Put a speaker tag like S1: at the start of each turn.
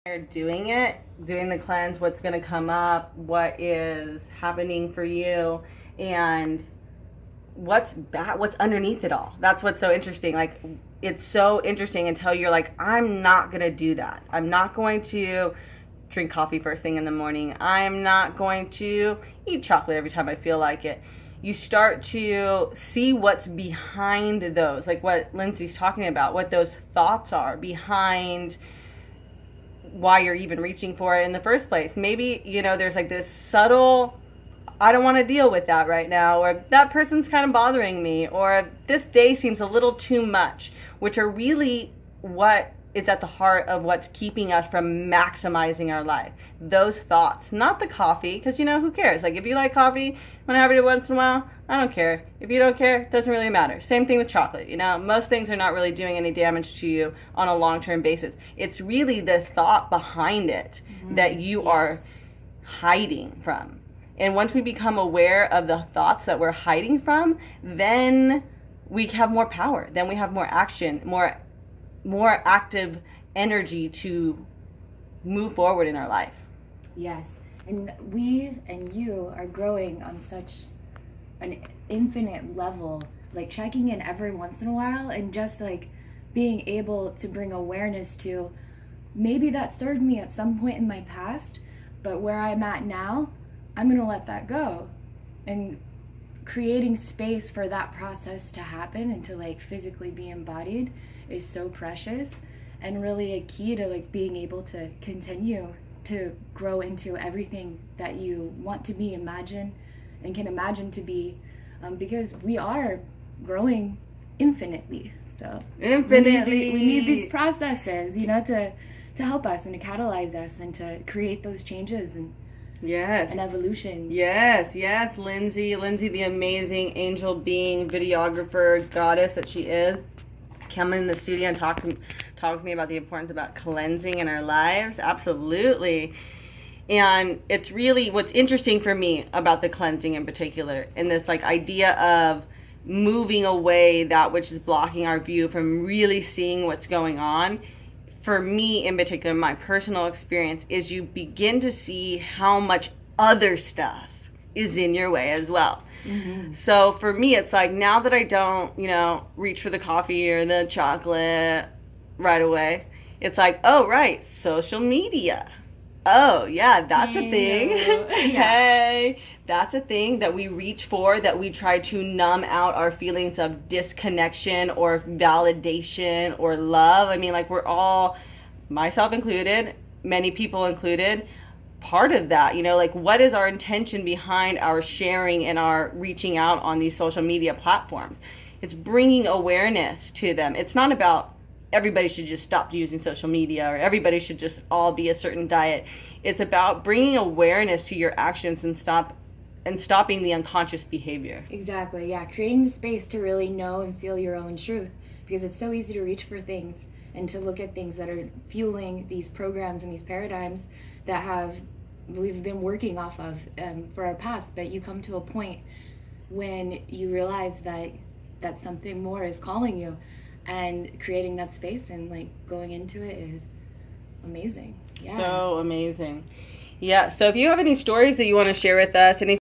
S1: You're doing the cleanse, what's going to come up, what is happening for you, and what's underneath it all. That's what's so interesting. Like, it's so interesting until you're like, I'm not going to do that. I'm not going to drink coffee first thing in the morning. I'm not going to eat chocolate every time I feel like it. You start to see what's behind those, like what Lindsay's talking about, what those thoughts are behind why you're even reaching for it in the first place. Maybe, there's like this subtle, I don't want to deal with that right now, or that person's kind of bothering me, or this day seems a little too much, which are really what is at the heart of what's keeping us from maximizing our life. Those thoughts, not the coffee, because who cares? Like, if you like coffee, want to have it once in a while, I don't care. If you don't care, it doesn't really matter. Same thing with chocolate. Most things are not really doing any damage to you on a long-term basis. It's really the thought behind it that you are hiding from. And once we become aware of the thoughts that we're hiding from, then we have more power. Then we have more action, more active energy to move forward in our life.
S2: Yes. And we and you are growing on such an infinite level, like checking in every once in a while and just like being able to bring awareness to, maybe that served me at some point in my past, but where I'm at now, I'm going to let that go. And creating space for that process to happen and to like physically be embodied is so precious, and really a key to like being able to continue to grow into everything that you want to be, imagine and can imagine to be, because we are growing infinitely. So
S1: infinitely
S2: we need these processes, to help us and to catalyze us and to create those changes and
S1: yes,
S2: and evolutions.
S1: Yes, Lindsay, the amazing angel being, videographer, goddess that she is, come in the studio and talk to me about the importance about cleansing in our lives. Absolutely. And it's really what's interesting for me about the cleansing in particular, and this like idea of moving away that which is blocking our view from really seeing what's going on. For me in particular, my personal experience is you begin to see how much other stuff is in your way as well. Mm-hmm. So for me, it's like, now that I don't, reach for the coffee or the chocolate right away, it's like, oh, right, social media. Oh, yeah, that's a thing. Hey, that's a thing that we reach for, that we try to numb out our feelings of disconnection or validation or love. I mean, like, we're all, myself included, many people included, part of that. Like, what is our intention behind our sharing and our reaching out on these social media platforms? It's bringing awareness to them. It's not about everybody should just stop using social media or everybody should just all be a certain diet. It's about bringing awareness to your actions and stopping the unconscious behavior.
S2: Exactly, yeah. Creating the space to really know and feel your own truth, because it's so easy to reach for things and to look at things that are fueling these programs and these paradigms that we've been working off of for our past. But you come to a point when you realize that something more is calling you, and creating that space and like going into it is amazing. Yeah.
S1: So amazing. Yeah. So if you have any stories that you want to share with us, any